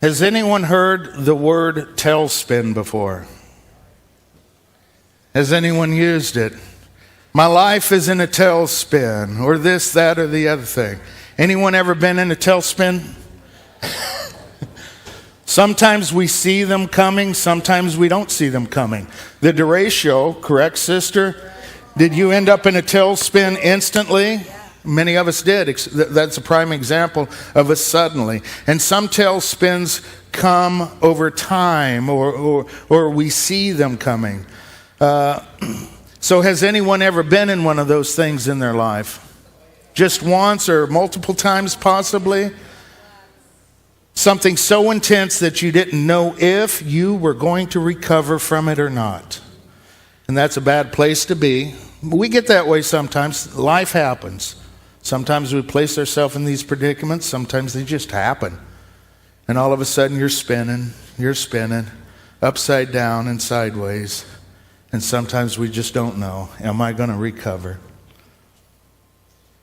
Has anyone heard the word tailspin before? Has anyone used it? My life is in a tailspin, or this, that, or the other thing. Anyone ever been in a tailspin? Sometimes we see them coming, sometimes we don't see them coming. The derecho, correct, sister? Did you end up in a tailspin instantly? Many of us did. That's a prime example of a suddenly. And some tailspins come over time, or we see them coming. So has anyone ever been in one of those things in their life? Just once or multiple times possibly? Something so intense that you didn't know if you were going to recover from it or not. And that's a bad place to be. We get that way sometimes. Life happens. Sometimes we place ourselves in these predicaments. Sometimes they just happen. And all of a sudden you're spinning, upside down and sideways. And sometimes we just don't know, am I going to recover?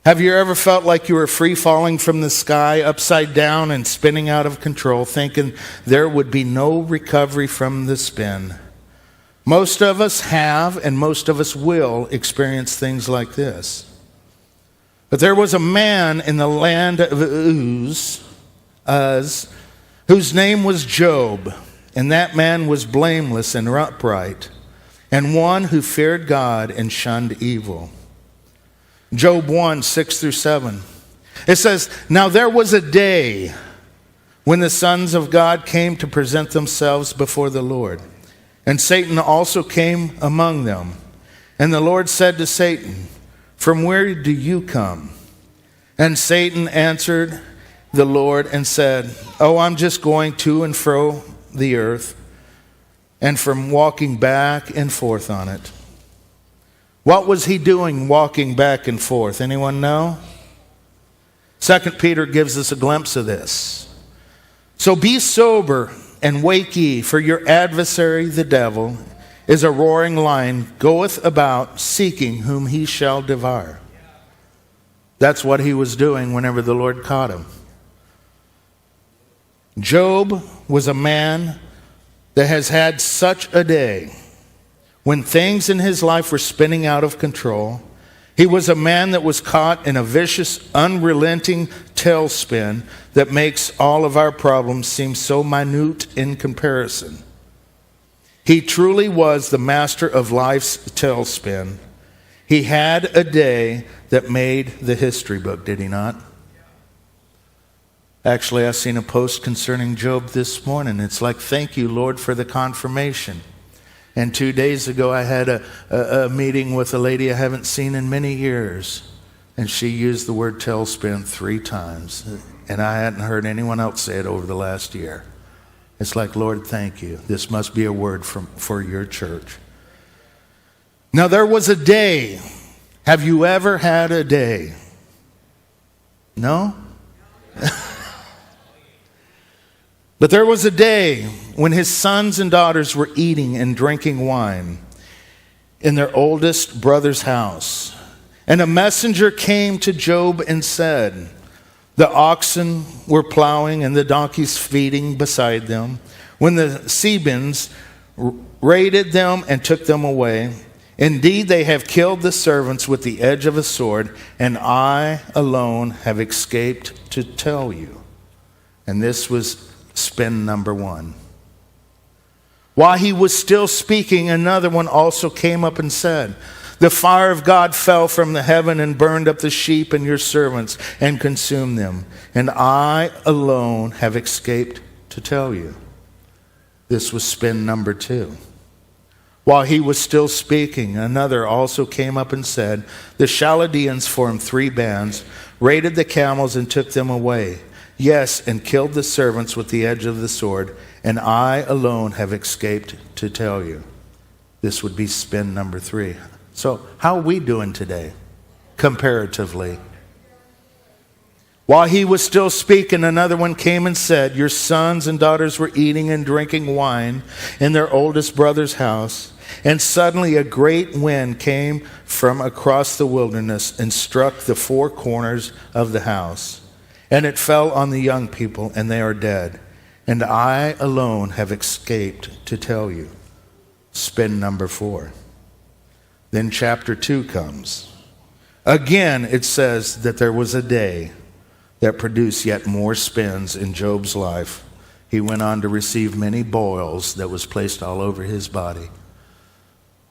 Have you ever felt like you were free falling from the sky, upside down and spinning out of control, thinking there would be no recovery from the spin? Most of us have, and most of us will, experience things like this. But there was a man in the land of Uz, whose name was Job, and that man was blameless and upright, and one who feared God and shunned evil. Job 1, 6 through 7. It says, Now there was a day when the sons of God came to present themselves before the Lord, and Satan also came among them. And the Lord said to Satan, From where do you come? And Satan answered the Lord and said, Oh, I'm just going to and fro the earth, and from walking back and forth on it. What was he doing walking back and forth? Anyone know? 2 Peter gives us a glimpse of this. So be sober and wake ye, for your adversary the devil is a roaring lion, goeth about seeking whom he shall devour. That's what he was doing whenever the Lord caught him. Job was a man that has had such a day when things in his life were spinning out of control. He was a man that was caught in a vicious, unrelenting tailspin that makes all of our problems seem so minute in comparison. He truly was the master of life's tailspin. He had a day that made the history book, did he not? Actually, I seen a post concerning Job this morning. It's like, thank you, Lord, for the confirmation. And 2 days ago, I had a meeting with a lady I haven't seen in many years. And she used the word tailspin 3 times. And I hadn't heard anyone else say it over the last year. It's like, Lord, thank you. This must be a word for your church. Now, there was a day. Have you ever had a day? No? But there was a day when his sons and daughters were eating and drinking wine in their oldest brother's house. And a messenger came to Job and said, The oxen were plowing and the donkeys feeding beside them, when the Sebans raided them and took them away. Indeed, they have killed the servants with the edge of a sword, and I alone have escaped to tell you. And this was spin number 1. While he was still speaking, another one also came up and said, The fire of God fell from the heaven and burned up the sheep and your servants and consumed them. And I alone have escaped to tell you. This was spin number 2. While he was still speaking, another also came up and said, The Chaldeans formed 3 bands, raided the camels and took them away. Yes, and killed the servants with the edge of the sword, and I alone have escaped to tell you. This would be spin number 3. So, how are we doing today, comparatively? While he was still speaking, another one came and said, Your sons and daughters were eating and drinking wine in their oldest brother's house. And suddenly a great wind came from across the wilderness and struck the 4 corners of the house. And it fell on the young people, and they are dead. and I alone have escaped to tell you. Spin number 4. Then chapter 2 comes. Again, it says that there was a day that produced yet more spins in Job's life. He went on to receive many boils that was placed all over his body.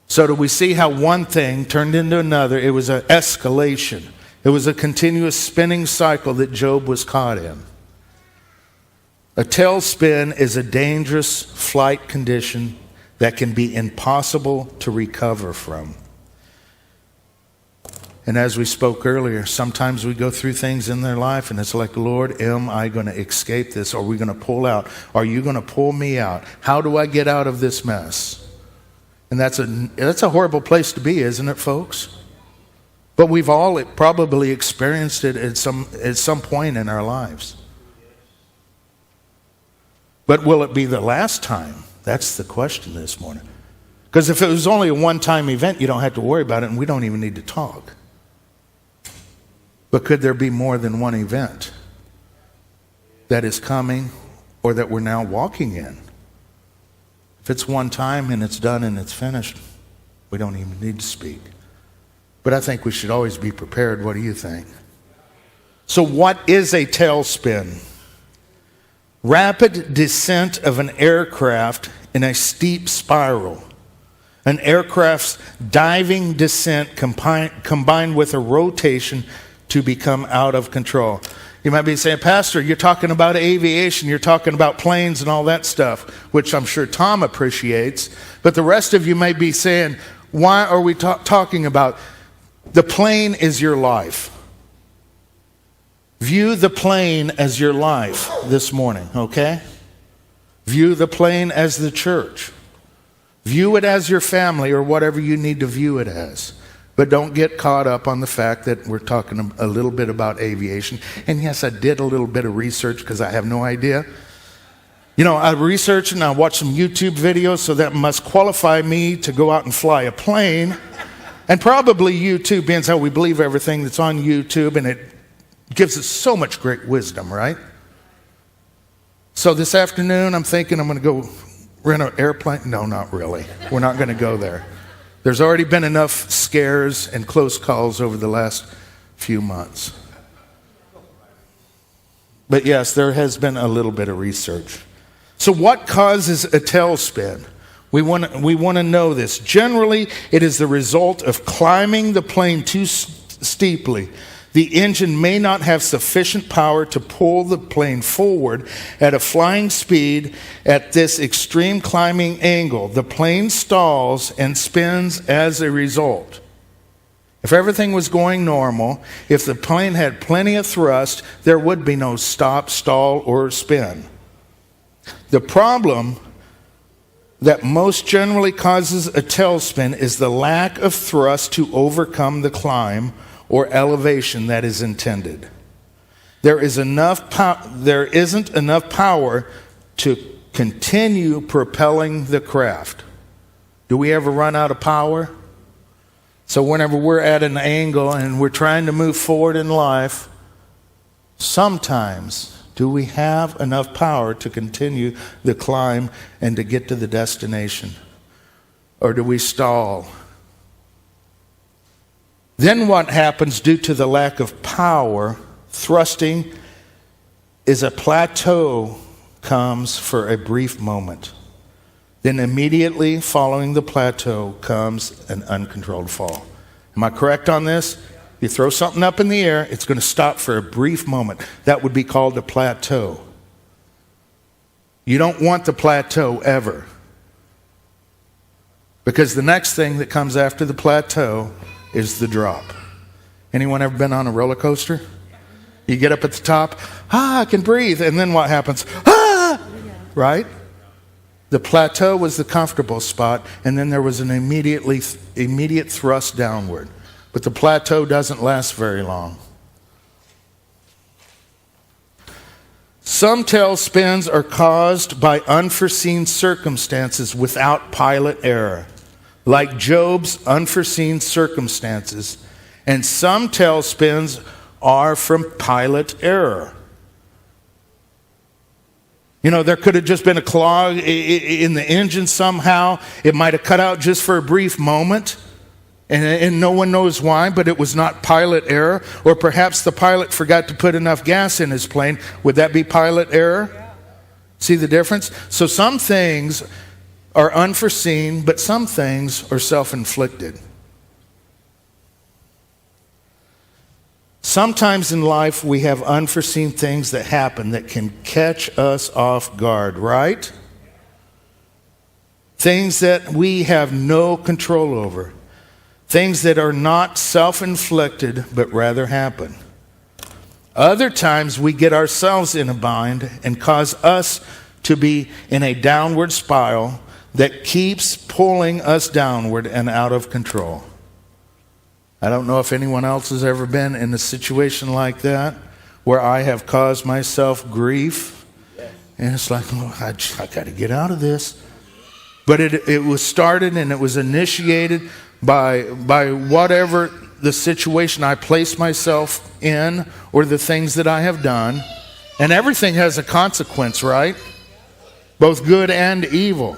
So do we see how one thing turned into another? It was an escalation. It was a continuous spinning cycle that Job was caught in. A tailspin is a dangerous flight condition that can be impossible to recover from. And as we spoke earlier, sometimes we go through things in their life and it's like, Lord, am I going to escape this? Are we going to pull out? Are you going to pull me out? How do I get out of this mess? And that's a horrible place to be, isn't it, folks? But we've all probably experienced it at some point in our lives. But will it be the last time? That's the question this morning. Because if it was only a one-time event, you don't have to worry about it, and we don't even need to talk. But could there be more than one event that is coming or that we're now walking in? If it's one time and it's done and it's finished, we don't even need to speak. But I think we should always be prepared. What do you think? So what is a tailspin? Rapid descent of an aircraft in a steep spiral. An aircraft's diving descent combined with a rotation to become out of control. You might be saying, Pastor, you're talking about aviation, you're talking about planes and all that stuff, which I'm sure Tom appreciates. But the rest of you might be saying, why are we talking about? The plane is your life. View the plane as your life this morning, okay? View the plane as the church. View it as your family or whatever you need to view it as. But don't get caught up on the fact that we're talking a little bit about aviation. And yes, I did a little bit of research because I have no idea. You know, I researched and I watched some YouTube videos, so that must qualify me to go out and fly a plane. And probably YouTube, being how we believe everything that's on YouTube, and it gives us so much great wisdom, right? So this afternoon, I'm thinking I'm going to go rent an airplane. No, not really. We're not going to go there. There's already been enough scares and close calls over the last few months. But yes, there has been a little bit of research. So what causes a tailspin? We want to know this. Generally, it is the result of climbing the plane too steeply. The engine may not have sufficient power to pull the plane forward at a flying speed at this extreme climbing angle. The plane stalls and spins as a result. If everything was going normal, if the plane had plenty of thrust, there would be no stop, stall, or spin. The problem that most generally causes a tailspin is the lack of thrust to overcome the climb or elevation that is intended. There isn't enough power to continue propelling the craft. Do we ever run out of power? So whenever we're at an angle and we're trying to move forward in life, sometimes do we have enough power to continue the climb and to get to the destination? Or do we stall? Then what happens due to the lack of power, thrusting, is a plateau comes for a brief moment. Then immediately following the plateau comes an uncontrolled fall. Am I correct on this? You throw something up in the air, it's going to stop for a brief moment. That would be called a plateau. You don't want the plateau ever. Because the next thing that comes after the plateau is the drop. Anyone ever been on a roller coaster? You get up at the top, I can breathe, and then what happens? Right? The plateau was the comfortable spot, and then there was an immediate thrust downward. But the plateau doesn't last very long. Some tailspins are caused by unforeseen circumstances without pilot error, like Job's unforeseen circumstances, and some tailspins are from pilot error. You know, there could have just been a clog in the engine somehow. It might have cut out just for a brief moment, and no one knows why, but it was not pilot error. Or perhaps the pilot forgot to put enough gas in his plane. Would that be pilot error? Yeah. See the difference? So some things are unforeseen, but some things are self-inflicted. Sometimes in life we have unforeseen things that happen that can catch us off guard, right? Things that we have no control over. Things that are not self-inflicted but rather happen. Other times we get ourselves in a bind and cause us to be in a downward spiral that keeps pulling us downward and out of control. I don't know if anyone else has ever been in a situation like that where I have caused myself grief. And it's like, oh, I got to get out of this. But it was started and it was initiated by whatever the situation I place myself in or the things that I have done. And everything has a consequence, right? Both good and evil.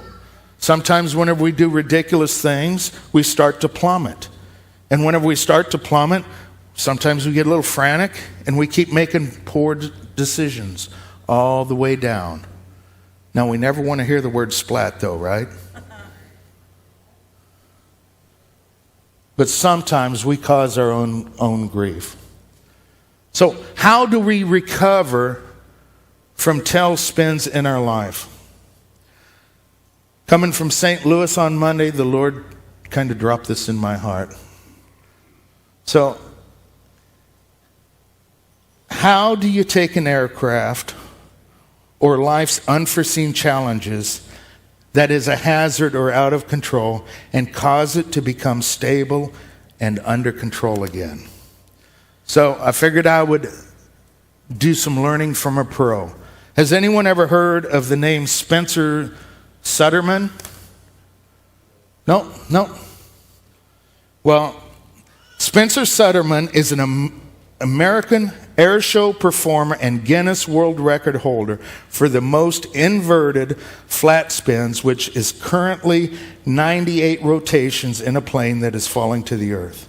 Sometimes whenever we do ridiculous things, we start to plummet. And whenever we start to plummet, sometimes we get a little frantic and we keep making poor decisions all the way down. Now, we never want to hear the word splat though, right? But sometimes we cause our own grief. So how do we recover from tailspins in our life? Coming from St. Louis on Monday, the Lord kind of dropped this in my heart. So, how do you take an aircraft or life's unforeseen challenges that is a hazard or out of control and cause it to become stable and under control again? So, I figured I would do some learning from a pro. Has anyone ever heard of the name Spencer Sutterman? No? Well, Spencer Sutterman is an American air show performer and Guinness World Record holder for the most inverted flat spins, which is currently 98 rotations in a plane that is falling to the earth.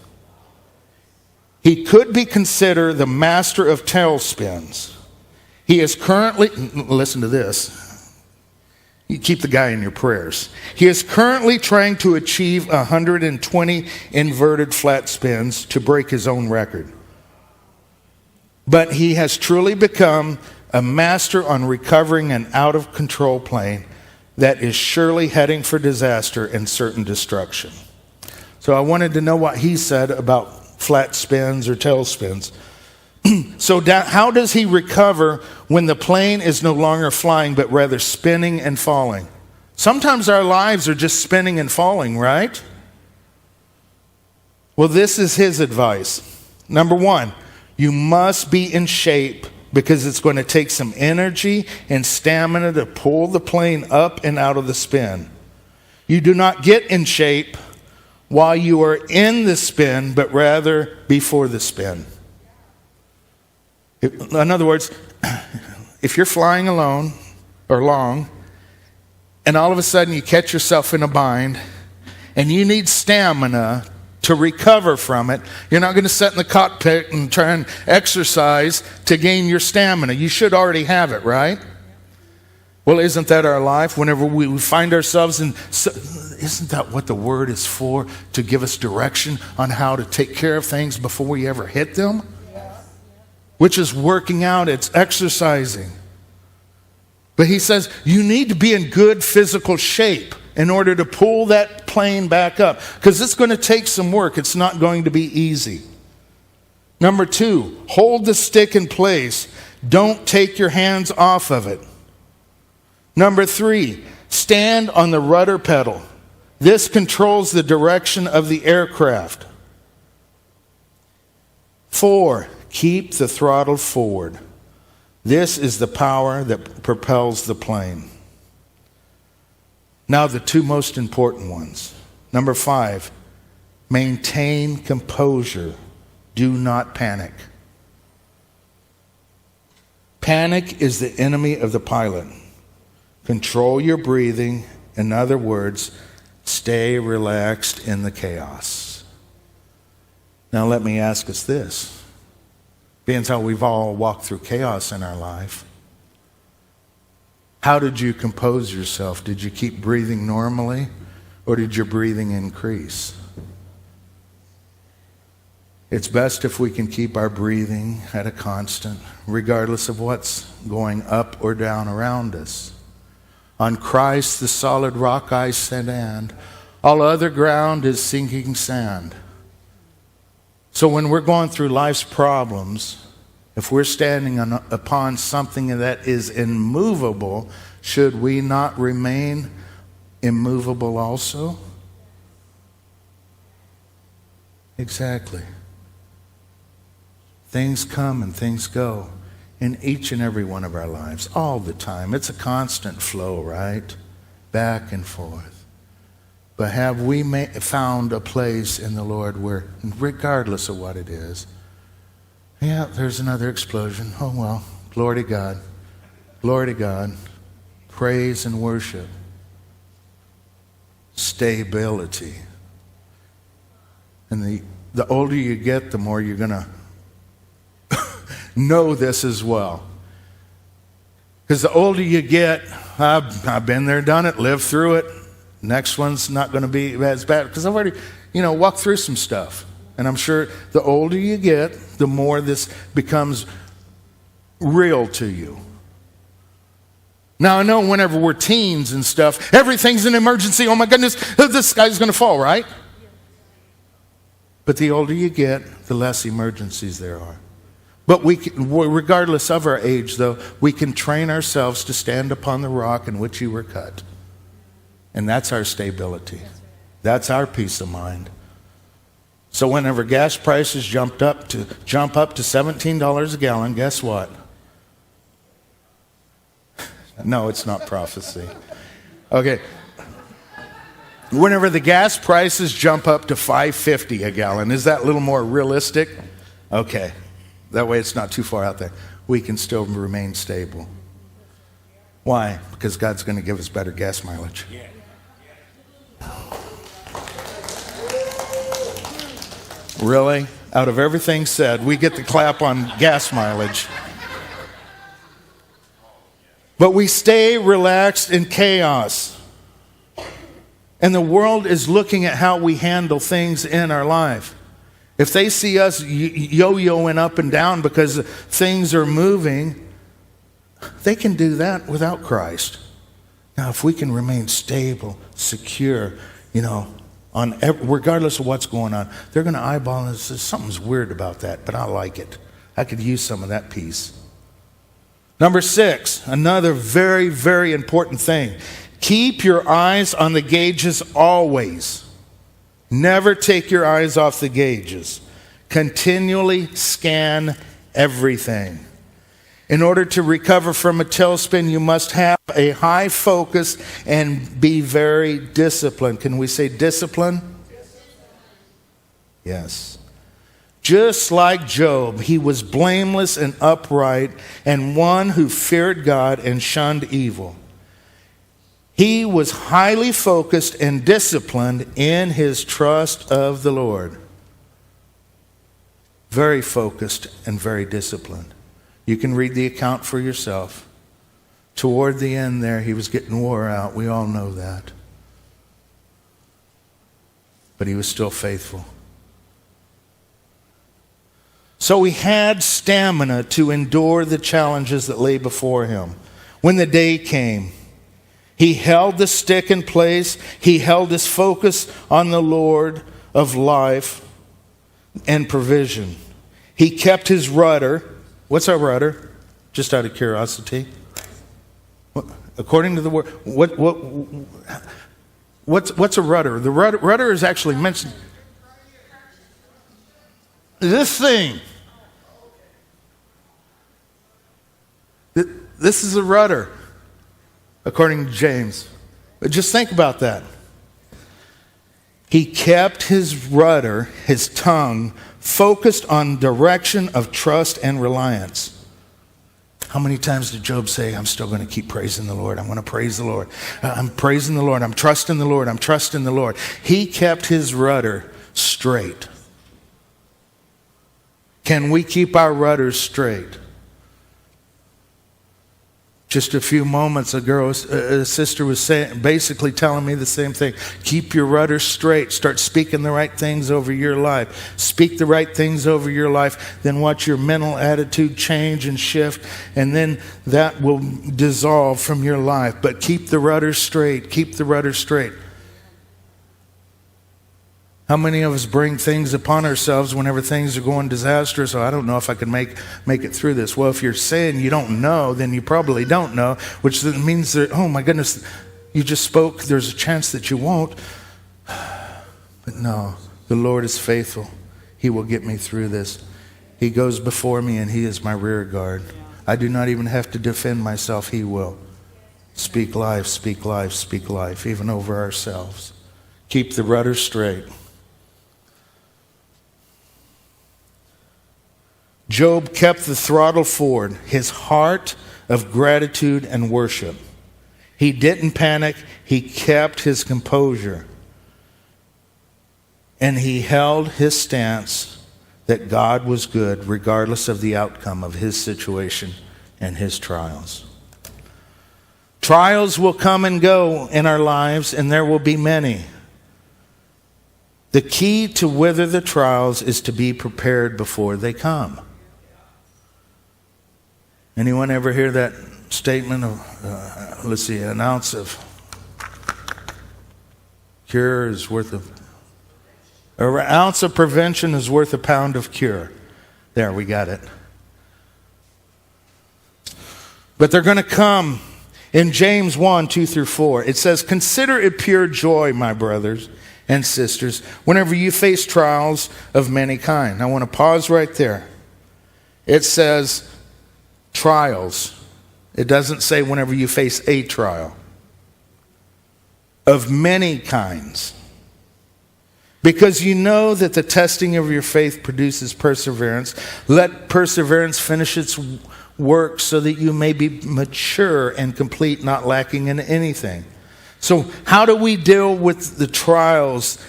He could be considered the master of tailspins. He is currently, listen to this, you keep the guy in your prayers. He is currently trying to achieve 120 inverted flat spins to break his own record. But he has truly become a master on recovering an out-of-control plane that is surely heading for disaster and certain destruction. So I wanted to know what he said about flat spins or tailspins. So how does he recover when the plane is no longer flying but rather spinning and falling? Sometimes our lives are just spinning and falling, right? Well, this is his advice. Number one, you must be in shape because it's going to take some energy and stamina to pull the plane up and out of the spin. You do not get in shape while you are in the spin, but rather before the spin. In other words, if you're flying alone or long, and all of a sudden you catch yourself in a bind, and you need stamina to recover from it, you're not going to sit in the cockpit and try and exercise to gain your stamina. You should already have it, right? Well, isn't that our life? Whenever we find ourselves in, isn't that what the Word is for? To give us direction on how to take care of things before we ever hit them? Which is working out, it's exercising. But he says you need to be in good physical shape in order to pull that plane back up. Because it's going to take some work. It's not going to be easy. Number two, hold the stick in place. Don't take your hands off of it. Number three, stand on the rudder pedal. This controls the direction of the aircraft. 4, keep the throttle forward. This is the power that propels the plane. Now the two most important ones. Number 5, maintain composure. Do not panic. Panic is the enemy of the pilot. Control your breathing. In other words, stay relaxed in the chaos. Now let me ask us this. Being how we've all walked through chaos in our life, how did you compose yourself? Did you keep breathing normally, or did your breathing increase? It's best if we can keep our breathing at a constant, regardless of what's going up or down around us. On Christ, the solid rock I stand. All other ground is sinking sand. So when we're going through life's problems, if we're standing upon something that is immovable, should we not remain immovable also? Exactly. Things come and things go in each and every one of our lives, all the time. It's a constant flow, right? Back and forth. But have we found a place in the Lord where, regardless of what it is, yeah, there's another explosion. Oh, well, glory to God. Glory to God. Praise and worship. Stability. And the older you get, the more you're going to know this as well. Because the older you get, I've been there, done it, lived through it. Next one's not going to be as bad. Because I've already, walked through some stuff. And I'm sure the older you get, the more this becomes real to you. Now, I know whenever we're teens and stuff, everything's an emergency. Oh my goodness, this guy's going to fall, right? But the older you get, the less emergencies there are. But regardless of our age, though, we can train ourselves to stand upon the rock in which you were cut. And that's our stability. That's our peace of mind. So whenever gas prices jump up to $17 a gallon, guess what? No, it's not prophecy. Okay. Whenever the gas prices jump up to $5.50 a gallon, is that a little more realistic? Okay. That way it's not too far out there. We can still remain stable. Why? Because God's going to give us better gas mileage. Really? Out of everything said, we get the clap on gas mileage. But we stay relaxed in chaos. And the world is looking at how we handle things in our life. If they see us yo-yoing up and down because things are moving, they can do that without Christ. Now, if we can remain stable, secure, regardless of what's going on, they're going to eyeball and say, something's weird about that, but I like it. I could use some of that peace. Number 6, another very, very important thing. Keep your eyes on the gauges always. Never take your eyes off the gauges. Continually scan everything. In order to recover from a tailspin, you must have a high focus and be very disciplined. Can we say discipline? Yes. Just like Job, he was blameless and upright and one who feared God and shunned evil. He was highly focused and disciplined in his trust of the Lord. Very focused and very disciplined. You can read the account for yourself. Toward the end there, he was getting wore out. We all know that. But he was still faithful. So he had stamina to endure the challenges that lay before him. When the day came, he held the stick in place. He held his focus on the Lord of life and provision. He kept his rudder. What's our rudder? Just out of curiosity. According to the word, what's a rudder? The rudder is actually mentioned. This thing. This is a rudder, according to James. But just think about that. He kept his rudder, his tongue, focused on direction of trust and reliance. How many times did Job say, I'm still going to keep praising the Lord. I'm going to praise the Lord. I'm praising the Lord. I'm trusting the Lord. I'm trusting the Lord. He kept his rudder straight. Can we keep our rudders straight? Just a few moments ago, a sister was basically telling me the same thing. Keep your rudder straight. Start speaking the right things over your life. Speak the right things over your life. Then watch your mental attitude change and shift. And then that will dissolve from your life. But keep the rudder straight. Keep the rudder straight. How many of us bring things upon ourselves whenever things are going disastrous? Oh, I don't know if I can make it through this. Well, if you're saying you don't know, then you probably don't know, which means that, oh my goodness, you just spoke. There's a chance that you won't. But no, the Lord is faithful. He will get me through this. He goes before me and he is my rear guard. I do not even have to defend myself. He will. Speak life, speak life, speak life, even over ourselves. Keep the rudder straight. Job kept the throttle forward, his heart of gratitude and worship. He didn't panic. He kept his composure. And he held his stance that God was good regardless of the outcome of his situation and his trials. Trials will come and go in our lives, and there will be many. The key to weather the trials is to be prepared before they come. Anyone ever hear that statement of, an ounce of cure is worth an ounce of prevention is worth a pound of cure. There, we got it. But they're going to come. In James 1, 2 through 4, it says, consider it pure joy, my brothers and sisters, whenever you face trials of many kinds. I want to pause right there. It says trials. It doesn't say whenever you face a trial. Of many kinds. Because you know that the testing of your faith produces perseverance. Let perseverance finish its work so that you may be mature and complete, not lacking in anything. So how do we deal with the trials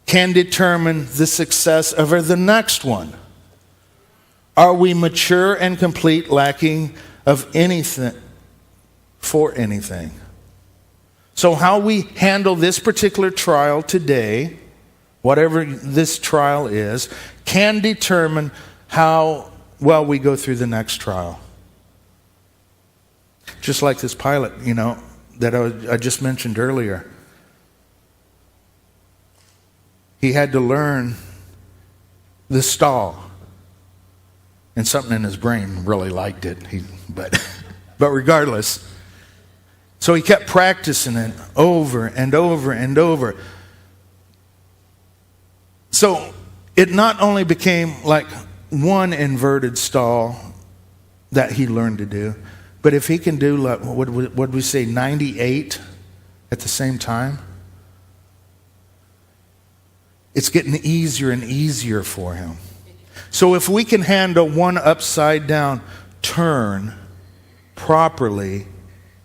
can determine the success of the next one. Are we mature and complete, lacking of anything for anything? So how we handle this particular trial today, whatever this trial is, can determine how well we go through the next trial. Just like this pilot, that I just mentioned earlier. He had to learn the stall. And something in his brain really liked it. But regardless. So he kept practicing it over and over and over. So it not only became like one inverted stall that he learned to do, but if he can do, like, what would we say, 98 at the same time, it's getting easier and easier for him. So if we can handle one upside down turn properly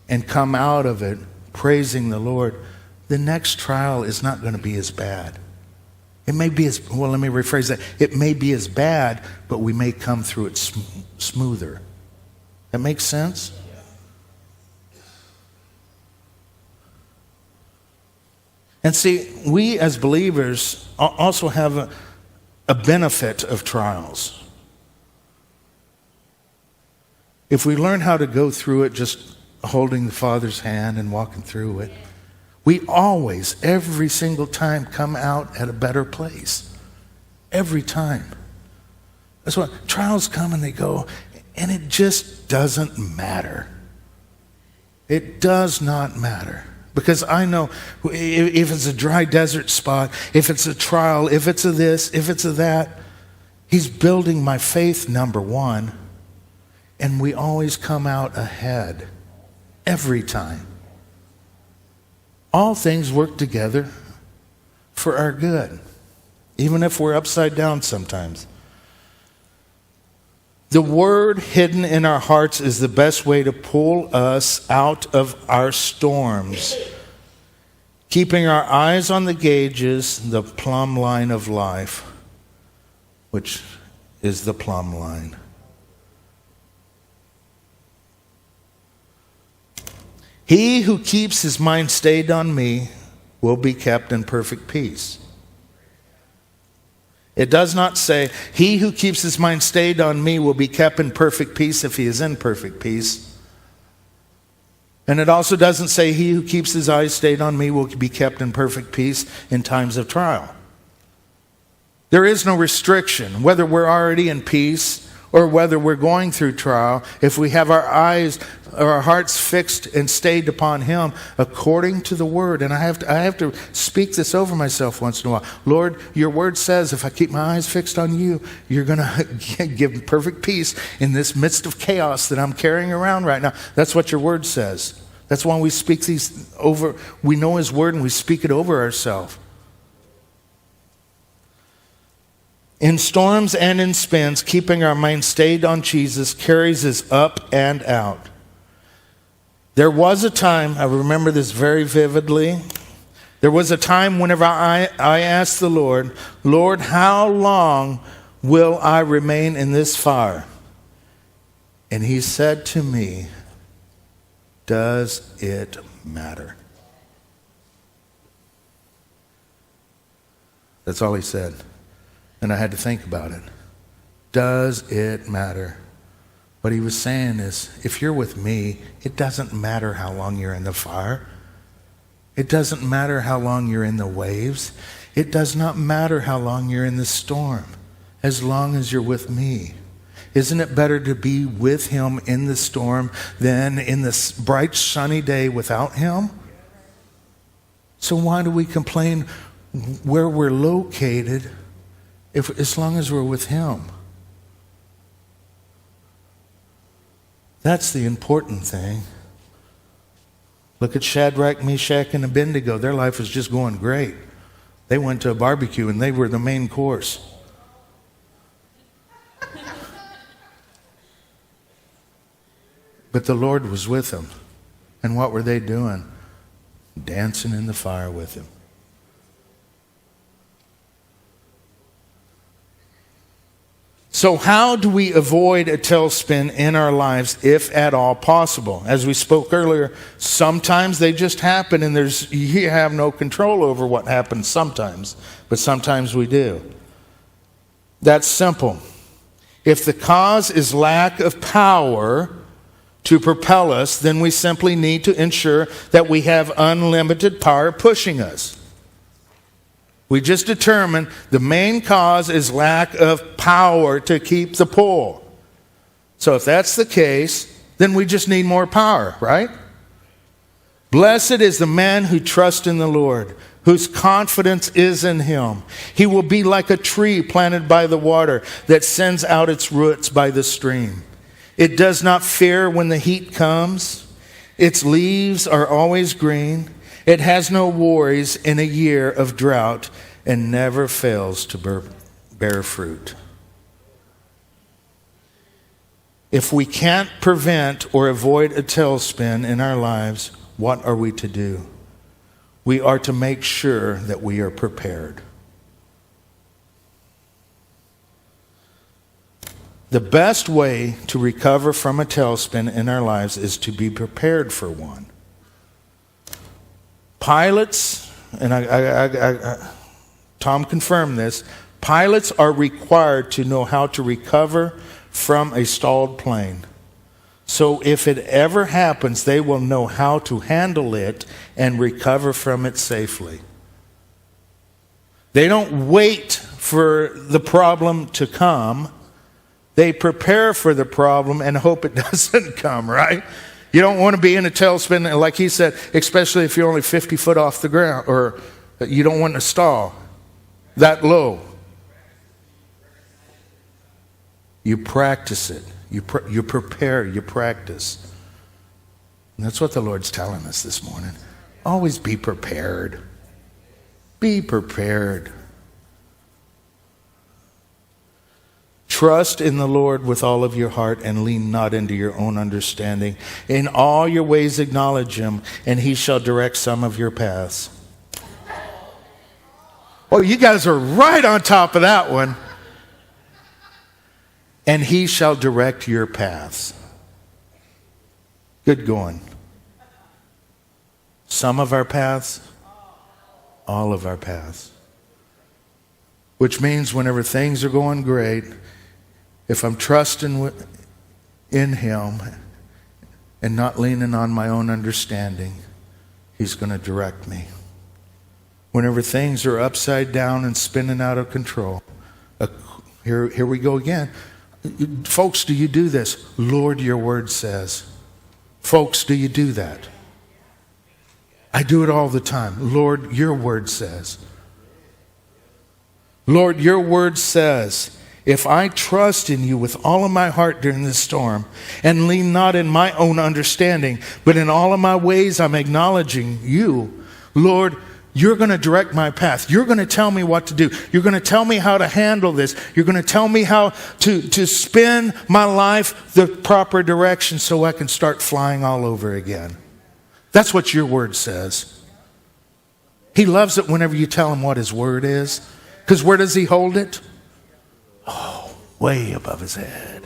and come out of it praising the Lord, the next trial is not going to be as bad. It may be let me rephrase that. It may be as bad, but we may come through it smoother. That makes sense? And see, we as believers also have a benefit of trials. If we learn how to go through it just holding the Father's hand and walking through it, we always, every single time, come out at a better place. Every time. That's why trials come and they go, and it just doesn't matter. It does not matter. Because I know if it's a dry desert spot, if it's a trial, if it's a this, if it's a that, He's building my faith, number one. And we always come out ahead. Every time. All things work together for our good. Even if we're upside down sometimes. The word hidden in our hearts is the best way to pull us out of our storms. Keeping our eyes on the gauges, the plumb line of life, which is the plumb line. He who keeps his mind stayed on me will be kept in perfect peace. It does not say, he who keeps his mind stayed on me will be kept in perfect peace if he is in perfect peace. And it also doesn't say, he who keeps his eyes stayed on me will be kept in perfect peace in times of trial. There is no restriction, whether we're already in peace or whether we're going through trial. If we have our eyes or our hearts fixed and stayed upon him according to the word. And I have to speak this over myself once in a while. Lord, your word says if I keep my eyes fixed on you, you're going to give perfect peace in this midst of chaos that I'm carrying around right now. That's what your word says. That's why we speak these over. We know his word and we speak it over ourselves. In storms and in spins, keeping our mind stayed on Jesus carries us up and out. There was a time, I remember this very vividly, there was a time whenever I asked the Lord, Lord, how long will I remain in this fire? And he said to me, does it matter? That's all he said. And I had to think about it. Does it matter? What he was saying is, if you're with me, it doesn't matter how long you're in the fire. It doesn't matter how long you're in the waves. It does not matter how long you're in the storm, as long as you're with me. Isn't it better to be with him in the storm than in this bright sunny day without him? So why do we complain where we're located as long as we're with him? That's the important thing. Look at Shadrach, Meshach, and Abednego. Their life was just going great. They went to a barbecue and they were the main course. But the Lord was with them. And what were they doing? Dancing in the fire with him. So how do we avoid a tailspin in our lives, if at all possible? As we spoke earlier, sometimes they just happen and you have no control over what happens sometimes, but sometimes we do. That's simple. If the cause is lack of power to propel us, then we simply need to ensure that we have unlimited power pushing us. We just determined the main cause is lack of power to keep the pull. So if that's the case, then we just need more power, right? Blessed is the man who trusts in the Lord, whose confidence is in him. He will be like a tree planted by the water that sends out its roots by the stream. It does not fear when the heat comes. Its leaves are always green. It has no worries in a year of drought and never fails to bear fruit. If we can't prevent or avoid a tailspin in our lives, what are we to do? We are to make sure that we are prepared. The best way to recover from a tailspin in our lives is to be prepared for one. Pilots, and Tom confirmed this, pilots are required to know how to recover from a stalled plane. So if it ever happens, they will know how to handle it and recover from it safely. They don't wait for the problem to come. They prepare for the problem and hope it doesn't come, right? You don't want to be in a tailspin, like he said, especially if you're only 50 foot off the ground, or you don't want to stall that low. You practice it. You prepare, you practice. And that's what the Lord's telling us this morning. Always be prepared. Be prepared. Trust in the Lord with all of your heart and lean not into your own understanding. In all your ways acknowledge him, and he shall direct some of your paths. Oh, you guys are right on top of that one. And he shall direct your paths. Good going. Some of our paths, all of our paths. Which means whenever things are going great, if I'm trusting in him and not leaning on my own understanding, he's going to direct me. Whenever things are upside down and spinning out of control, here we go again. Folks, do you do this? Lord, your word says. Folks, do you do that? I do it all the time. Lord, your word says. Lord, your word says, if I trust in you with all of my heart during this storm and lean not in my own understanding, but in all of my ways I'm acknowledging you, Lord, you're going to direct my path. You're going to tell me what to do. You're going to tell me how to handle this. You're going to tell me how to spin my life the proper direction so I can start flying all over again. That's what your word says. He loves it whenever you tell him what his word is. Because where does he hold it? Oh, way above his head.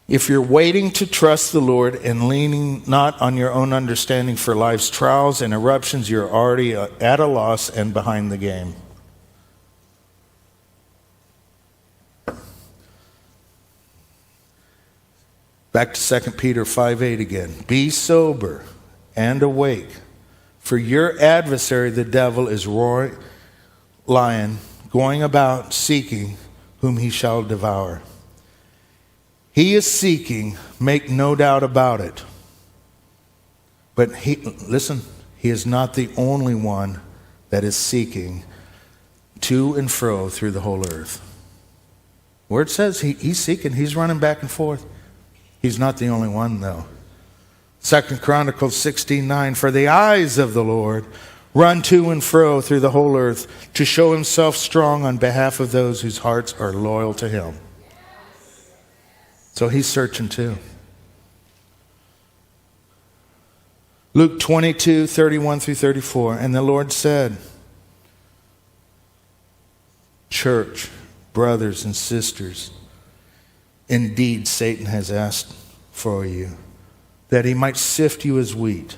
If you're waiting to trust the Lord and leaning not on your own understanding for life's trials and eruptions, you're already at a loss and behind the game. Back to 2 Peter 5:8 again. Be sober and awake, for your adversary, the devil, is roaring lion, going about seeking whom he shall devour. He is seeking, make no doubt about it. But he is not the only one that is seeking to and fro through the whole earth. Where it says he's seeking, he's running back and forth. He's not the only one, though. 2 Chronicles 16:9, for the eyes of the Lord run to and fro through the whole earth to show himself strong on behalf of those whose hearts are loyal to him. So he's searching too. Luke 22:31 through 34, and the Lord said, church, brothers and sisters, indeed, Satan has asked for you, that he might sift you as wheat.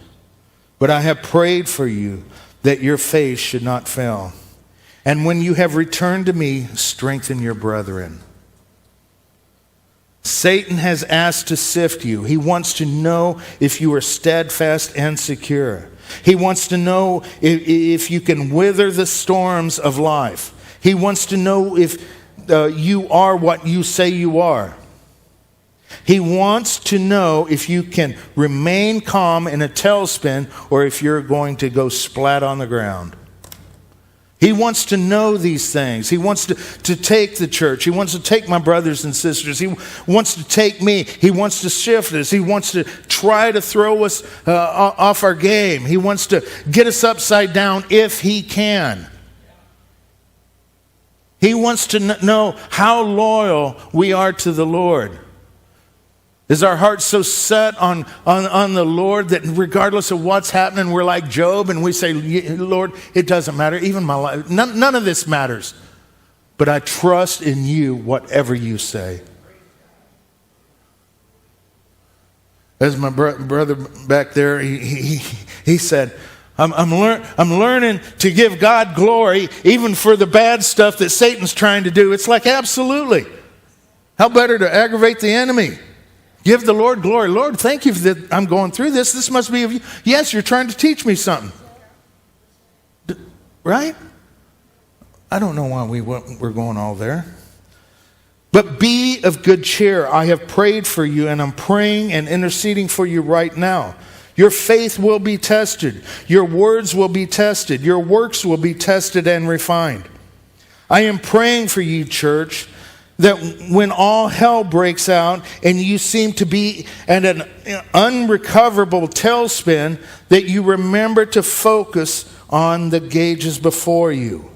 But I have prayed for you, that your faith should not fail. And when you have returned to me, strengthen your brethren. Satan has asked to sift you. He wants to know if you are steadfast and secure. He wants to know if you can wither the storms of life. He wants to know if you are what you say you are. He wants to know if you can remain calm in a tailspin or if you're going to go splat on the ground. He wants to know these things. He wants to take the church. He wants to take my brothers and sisters. He wants to take me. He wants to shift us. He wants to try to throw us off our game. He wants to get us upside down if he can. He wants to know how loyal we are to the Lord. Is our heart so set on the Lord that regardless of what's happening, we're like Job and we say, Lord, it doesn't matter. Even my life, none of this matters. But I trust in you, whatever you say. As my brother back there, he said, I'm learning to give God glory even for the bad stuff that Satan's trying to do. It's like, absolutely. How better to aggravate the enemy? Give the Lord glory. Lord, thank you that I'm going through this. This must be of you. Yes, you're trying to teach me something. Right? I don't know why we're going all there. But be of good cheer. I have prayed for you, and I'm praying and interceding for you right now. Your faith will be tested. Your words will be tested. Your works will be tested and refined. I am praying for you, church, that when all hell breaks out and you seem to be at an unrecoverable tailspin, that you remember to focus on the gauges before you,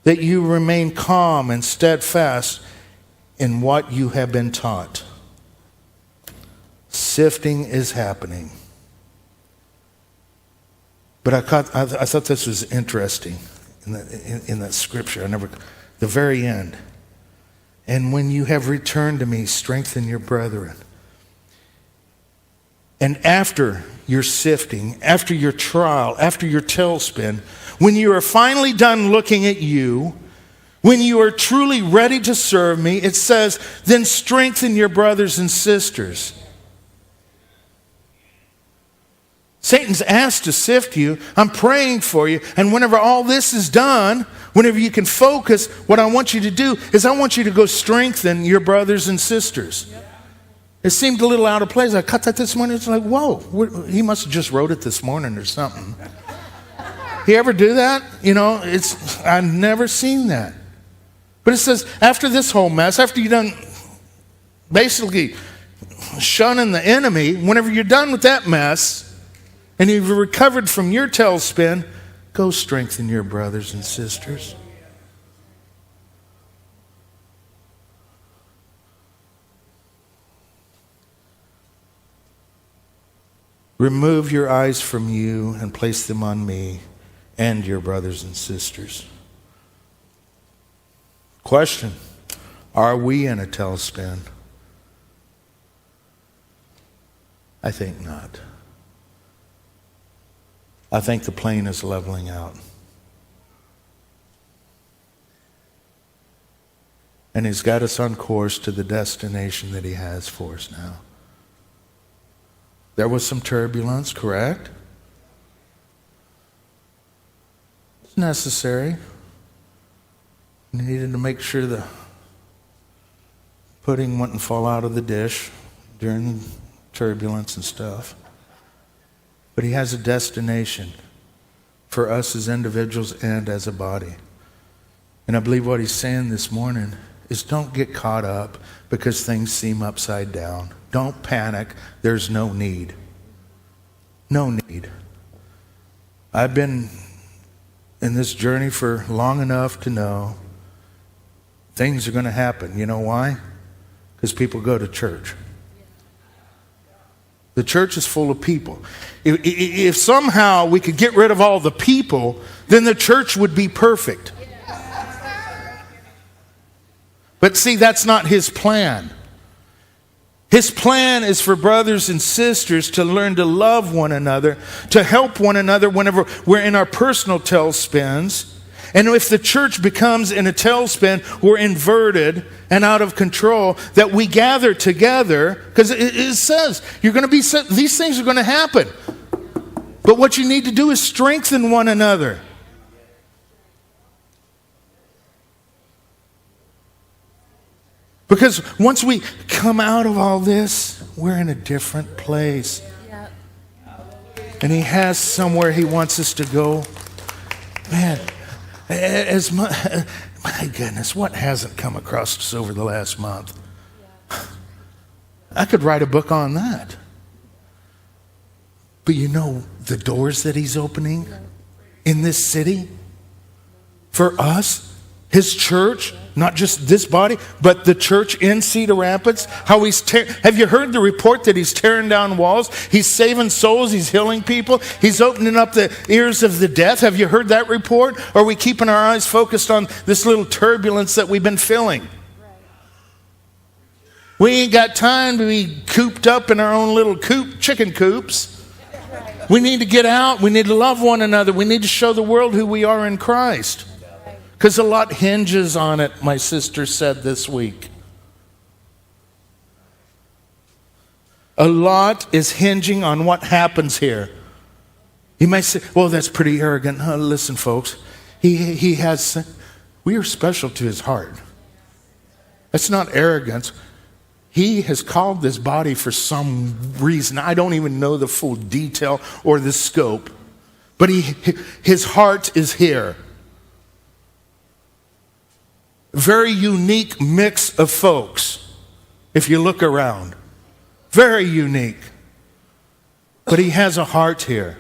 that you remain calm and steadfast in what you have been taught. Sifting is happening. But I thought this was interesting in that scripture. The very end. And when you have returned to me, strengthen your brethren. And after your sifting, after your trial, after your tailspin, when you are finally done looking at you, when you are truly ready to serve me, it says, then strengthen your brothers and sisters. Satan's asked to sift you. I'm praying for you. And whenever all this is done, whenever you can focus, what I want you to do is I want you to go strengthen your brothers and sisters. It seemed a little out of place. I cut that this morning. It's like, whoa, he must have just wrote it this morning or something. You ever do that? I've never seen that. But it says, after this whole mess, after you've done basically shunning the enemy, whenever you're done with that mess, and you've recovered from your tailspin, go strengthen your brothers and sisters. Remove your eyes from you and place them on me and your brothers and sisters. Question: are we in a tailspin? I think not. I think the plane is leveling out. And he's got us on course to the destination that he has for us now. There was some turbulence, correct? It's necessary. We needed to make sure the pudding wouldn't fall out of the dish during turbulence and stuff. But he has a destination for us as individuals and as a body. And I believe what he's saying this morning is don't get caught up because things seem upside down. Don't panic. There's no need. No need. I've been in this journey for long enough to know things are going to happen. You know why? Because people go to church. The church is full of people. If somehow we could get rid of all the people, then the church would be perfect. But see, that's not his plan. His plan is for brothers and sisters to learn to love one another, to help one another whenever we're in our personal tailspins. And if the church becomes in a tailspin, we're inverted and out of control, that we gather together, because it says you're going to be, these things are going to happen. But what you need to do is strengthen one another. Because once we come out of all this, we're in a different place. And he has somewhere he wants us to go. Man, my goodness, what hasn't come across us over the last month? I could write a book on that. But you know the doors that he's opening in this city for us, his church, not just this body, but the church in Cedar Rapids. How have you heard the report that he's tearing down walls? He's saving souls. He's healing people. He's opening up the ears of the deaf. Have you heard that report? Or are we keeping our eyes focused on this little turbulence that we've been feeling? We ain't got time to be cooped up in our own little chicken coops. We need to get out. We need to love one another. We need to show the world who we are in Christ. Because a lot hinges on it, my sister said this week. A lot is hinging on what happens here. You might say, well, that's pretty arrogant. Listen, folks, we are special to his heart. That's not arrogance. He has called this body for some reason. I don't even know the full detail or the scope. But his heart is here. very unique mix of folks, if you look around. Very unique. But he has a heart here.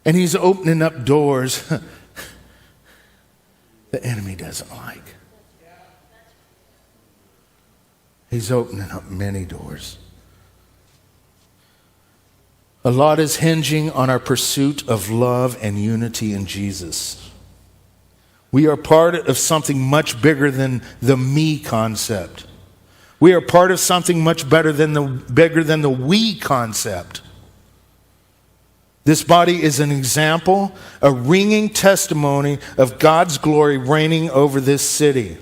And he's opening up doors the enemy doesn't like. He's opening up many doors. A lot is hinging on our pursuit of love and unity in Jesus. We are part of something much bigger than the me concept. We are part of something much bigger than the we concept. This body is an example, a ringing testimony of God's glory reigning over this city.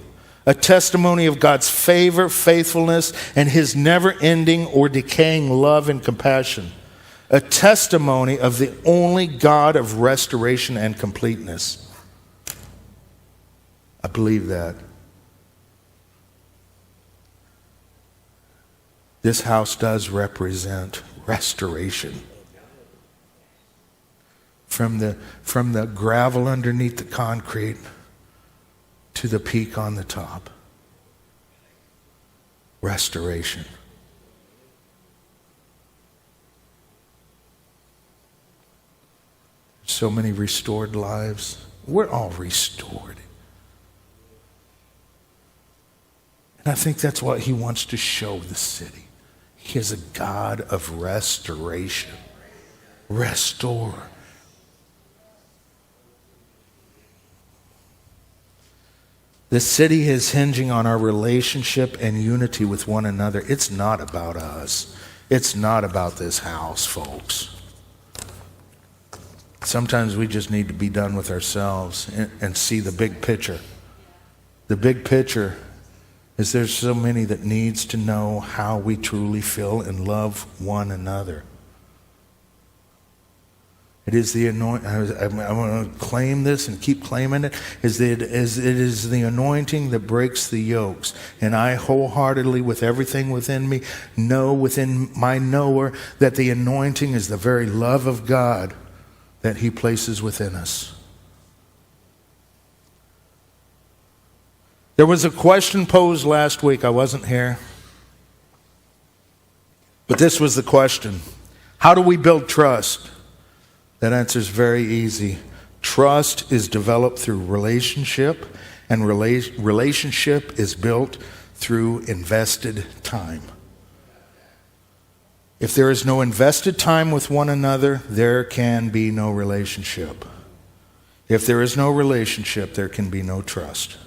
A testimony of God's favor, faithfulness, and his never-ending or decaying love and compassion. A testimony of the only God of restoration and completeness. I believe that. This house does represent restoration. From the gravel underneath the concrete to the peak on the top. Restoration. So many restored lives. We're all restored. And I think that's what he wants to show the city. He is a God of restoration. Restore. This city is hinging on our relationship and unity with one another. It's not about us. It's not about this house, folks. Sometimes we just need to be done with ourselves and see the big picture. The big picture is there's so many that needs to know how we truly feel and love one another. It is the anointing. I want to claim this and keep claiming it. It is the anointing that breaks the yokes. And I wholeheartedly, with everything within me, know within my knower that the anointing is the very love of God that he places within us. There was a question posed last week. I wasn't here. But this was the question. How do we build trust? That answer is very easy. Trust is developed through relationship, and relationship is built through invested time. If there is no invested time with one another, there can be no relationship. If there is no relationship, there can be no trust.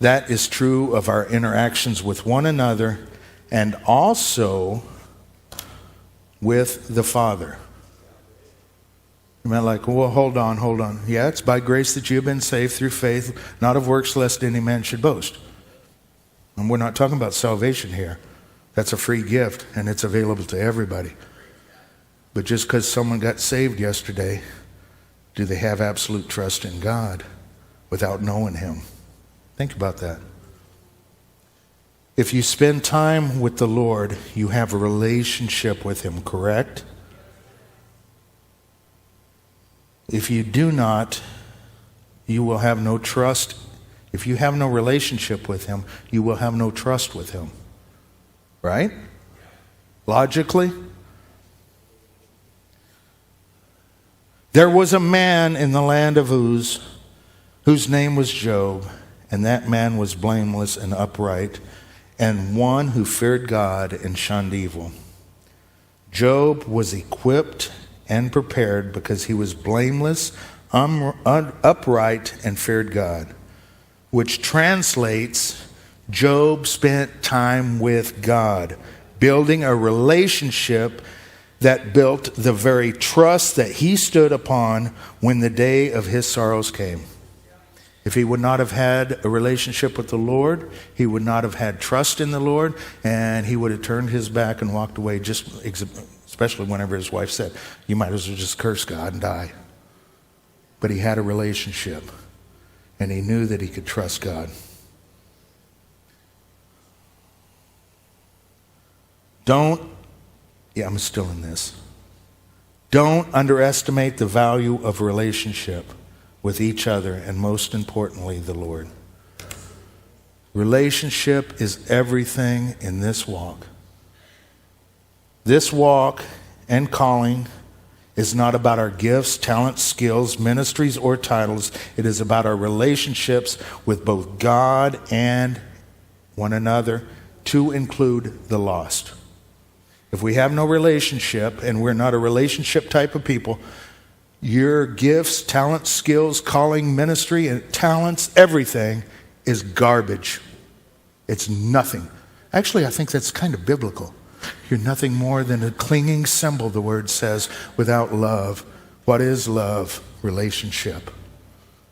That is true of our interactions with one another and also with the Father. You might like, well, hold on. Yeah, it's by grace that you have been saved through faith, not of works, lest any man should boast. And we're not talking about salvation here. That's a free gift, and it's available to everybody. But just because someone got saved yesterday, do they have absolute trust in God without knowing him? Think about that. If you spend time with the Lord, you have a relationship with him, correct? If you do not, you will have no trust. If you have no relationship with him, you will have no trust with him. Right? Logically? There was a man in the land of Uz whose name was Job, and that man was blameless and upright, and one who feared God and shunned evil. Job was equipped and prepared because he was blameless, upright, and feared God, which translates, Job spent time with God, building a relationship that built the very trust that he stood upon when the day of his sorrows came. If he would not have had a relationship with the Lord, he would not have had trust in the Lord, and he would have turned his back and walked away, especially whenever his wife said, you might as well just curse God and die. But he had a relationship, and he knew that he could trust God. I'm still in this. Don't underestimate the value of relationship. with each other, and most importantly, the Lord. Relationship is everything in this walk. This walk and calling is not about our gifts, talents, skills, ministries, or titles. It is about our relationships with both God and one another, to include the lost. If we have no relationship, and we're not a relationship type of people, your gifts, talents, skills, calling, ministry, and talents, everything is garbage. It's nothing. Actually, I think that's kind of biblical. You're nothing more than a clinging symbol, the word says, without love. What is love? Relationship.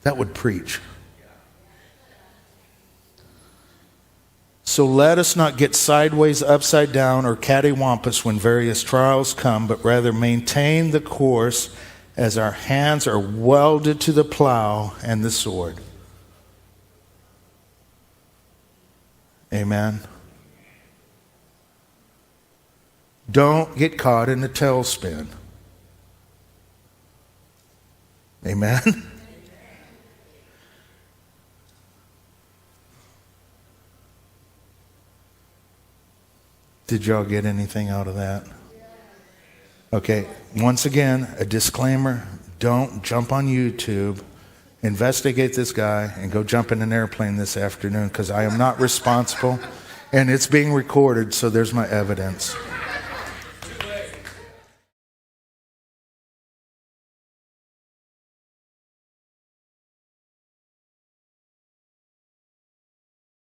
That would preach. So let us not get sideways, upside down, or cattywampus when various trials come, but rather maintain the course as our hands are welded to the plow and the sword. Amen. Don't get caught in the tailspin. Amen. Did y'all get anything out of that? Okay, once again, a disclaimer. Don't jump on YouTube, investigate this guy, and go jump in an airplane this afternoon, because I am not responsible, and it's being recorded, so there's my evidence.